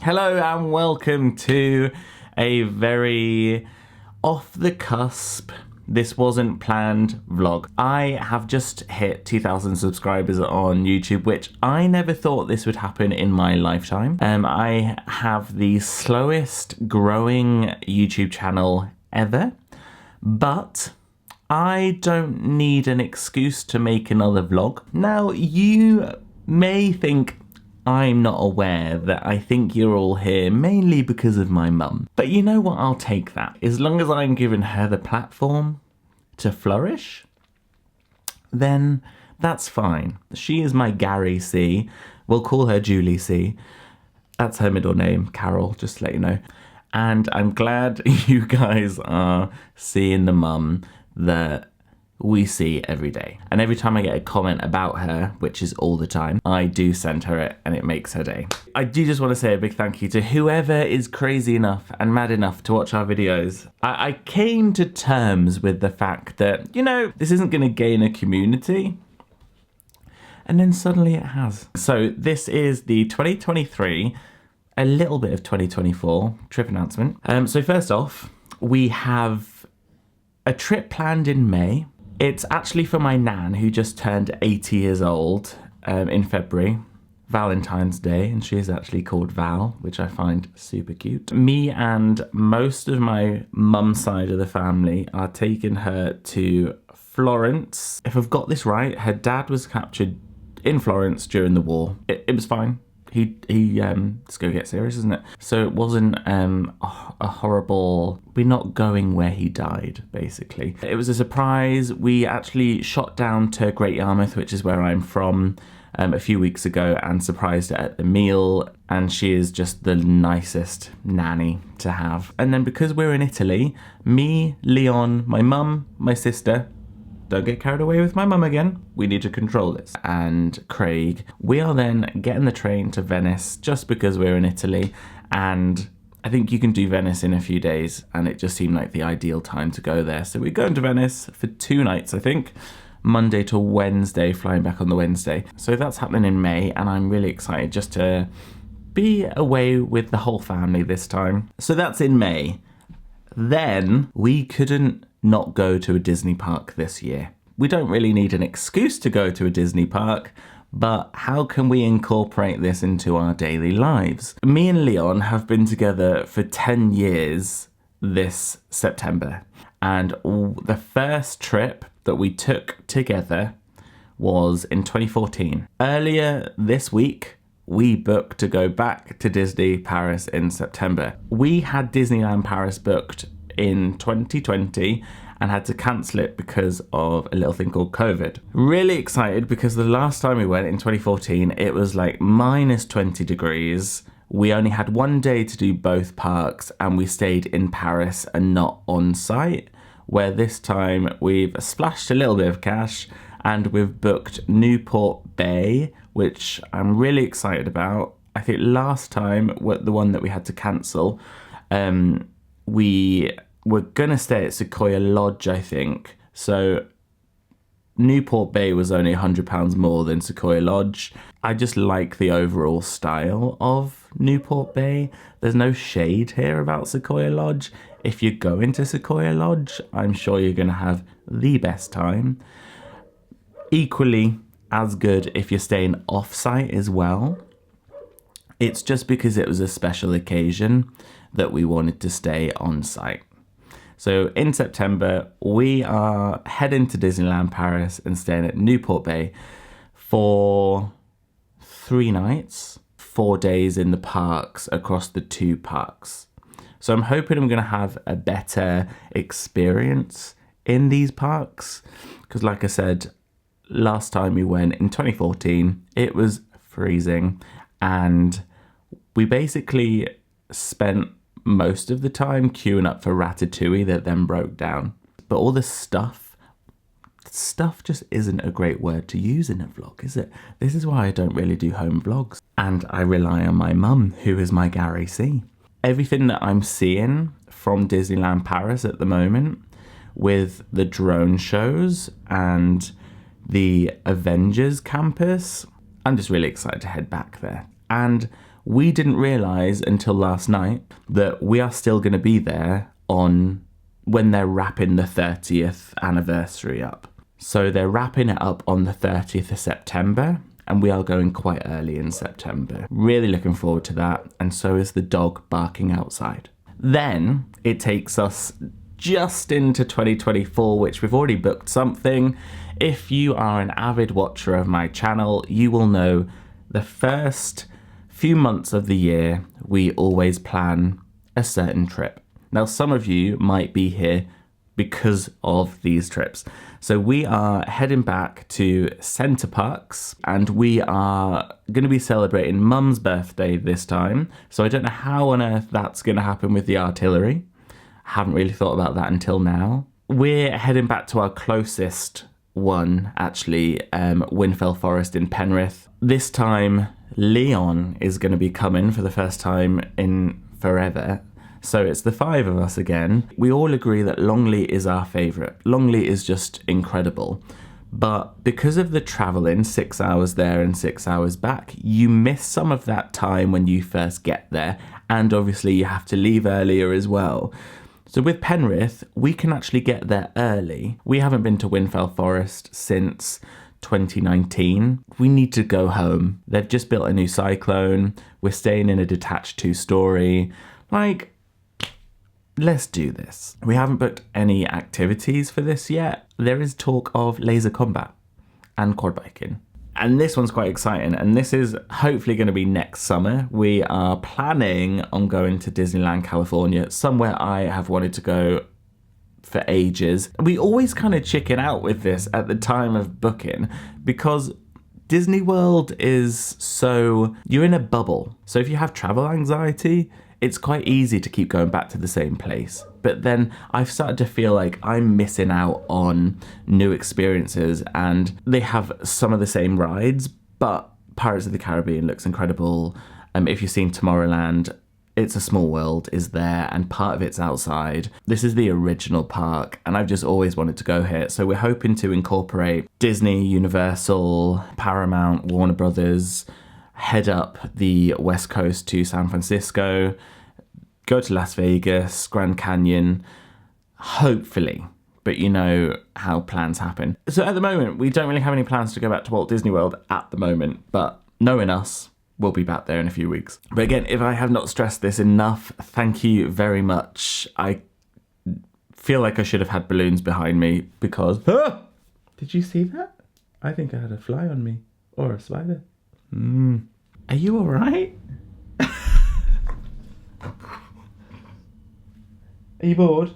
Hello and welcome to a very off the cusp, this wasn't planned vlog. I have just hit 2,000 subscribers on YouTube, which I never thought this would happen in my lifetime. I have the slowest growing YouTube channel ever, but I don't need an excuse to make another vlog. Now, you may think I'm not aware that I think you're all here mainly because of my mum. But you know what, I'll take that. As long as I'm giving her the platform to flourish, then that's fine. She is my Gary C. We'll call her Julie C. That's her middle name, Carol, just to let you know. And I'm glad you guys are seeing the mum that we see every day. And every time I get a comment about her, which is all the time, I do send her it and it makes her day. I do just want to say a big thank you to whoever is crazy enough and mad enough to watch our videos. I came to terms with the fact that, you know, this isn't going to gain a community. And then suddenly it has. So this is the 2023, a little bit of 2024 trip announcement. So first off, we have a trip planned in May. It's actually for my nan, who just turned 80 years old in February, Valentine's Day, and she is actually called Val, which I find super cute. Me and most of my mum's side of the family are taking her to Florence. If I've got this right, her dad was captured in Florence during the war. It was fine. Let's go get serious, isn't it? So it wasn't a horrible, we're not going where he died, basically. It was a surprise. We actually shot down to Great Yarmouth, which is where I'm from, a few weeks ago, and surprised her at the meal. And she is just the nicest nanny to have. And then because we're in Italy, me, Leon, my mum, my sister, don't get carried away with my mum again. We need to control this. And Craig, we are then getting the train to Venice just because we're in Italy. And I think you can do Venice in a few days. And it just seemed like the ideal time to go there. So we're going to Venice for 2 nights, I think. Monday to Wednesday, flying back on the Wednesday. So that's happening in May. And I'm really excited just to be away with the whole family this time. So that's in May. Then we couldn't not go to a Disney park this year. We don't really need an excuse to go to a Disney park, but how can we incorporate this into our daily lives? Me and Leon have been together for 10 years this September, and the first trip that we took together was in 2014. Earlier this week, we booked to go back to Disney Paris in September. We had Disneyland Paris booked in 2020 and had to cancel it because of a little thing called COVID. Really excited because the last time we went in 2014, it was like minus 20 degrees. We only had 1 day to do both parks and we stayed in Paris and not on site, where this time we've splashed a little bit of cash and we've booked Newport Bay, which I'm really excited about. I think last time, the one that we had to cancel, we're gonna stay at Sequoia Lodge, I think. So Newport Bay was only £100 more than Sequoia Lodge. I just like the overall style of Newport Bay. There's no shade here about Sequoia Lodge. If you go into Sequoia Lodge, I'm sure you're gonna have the best time. Equally as good if you're staying off-site as well. It's just because it was a special occasion that we wanted to stay on-site. So in September, we are heading to Disneyland Paris and staying at Newport Bay for 3 nights, 4 days in the parks across the 2 parks. So I'm hoping I'm going to have a better experience in these parks. Because like I said, last time we went in 2014, it was freezing. And we basically spent most of the time queuing up for Ratatouille that then broke down. But all the stuff just isn't a great word to use in a vlog, is it? This is why I don't really do home vlogs. And I rely on my mum, who is my Gary C. Everything that I'm seeing from Disneyland Paris at the moment, with the drone shows and the Avengers campus, I'm just really excited to head back there. And We didn't realise until last night that we are still going to be there on when they're wrapping the 30th anniversary up. So they're wrapping it up on the 30th of September, and we are going quite early in September. Really looking forward to that, and so is the dog barking outside. Then it takes us just into 2024, which we've already booked something. If you are an avid watcher of my channel, you will know the first few months of the year, we always plan a certain trip. Now, some of you might be here because of these trips. So we are heading back to Center Parcs, and we are going to be celebrating Mum's birthday this time. So I don't know how on earth that's going to happen with the artillery. Haven't really thought about that until now. We're heading back to our closest one, actually, Winfell Forest in Penrith. This time, Leon is going to be coming for the first time in forever. So it's the 5 of us again. We all agree that Longley is our favourite. Longley is just incredible. But because of the travelling, 6 hours there and 6 hours back, you miss some of that time when you first get there. And obviously you have to leave earlier as well. So with Penrith, we can actually get there early. We haven't been to Winfell Forest since 2019. We need to go home. They've just built a new cyclone. We're staying in a detached 2-storey. Like, let's do this. We haven't booked any activities for this yet. There is talk of laser combat and quad biking. And this one's quite exciting, and this is hopefully going to be next summer. We are planning on going to Disneyland, California, somewhere I have wanted to go for ages. We always kind of chicken out with this at the time of booking because Disney World is so... you're in a bubble. So if you have travel anxiety, it's quite easy to keep going back to the same place. But then I've started to feel like I'm missing out on new experiences, and they have some of the same rides, but Pirates of the Caribbean looks incredible. If you've seen Tomorrowland, It's a Small World is there, and part of it's outside. This is the original park, and I've just always wanted to go here. So we're hoping to incorporate Disney, Universal, Paramount, Warner Brothers, head up the West Coast to San Francisco, go to Las Vegas, Grand Canyon, hopefully. But you know how plans happen. So at the moment, we don't really have any plans to go back to Walt Disney World at the moment, but knowing us, we'll be back there in a few weeks. But again, if I have not stressed this enough, thank you very much. I feel like I should have had balloons behind me because... Ah! Did you see that? I think I had a fly on me. Or a spider. Are you all right? Are you bored?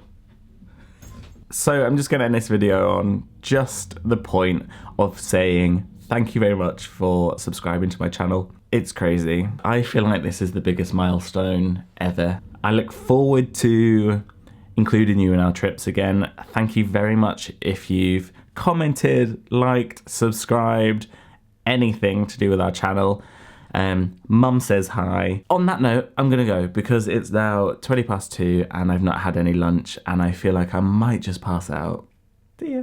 So I'm just going to end this video on just the point of saying thank you very much for subscribing to my channel. It's crazy. I feel like this is the biggest milestone ever. I look forward to including you in our trips again. Thank you very much if you've commented, liked, subscribed, anything to do with our channel. Mum says hi. On that note, I'm gonna go because it's now 2:20 and I've not had any lunch and I feel like I might just pass out. See ya.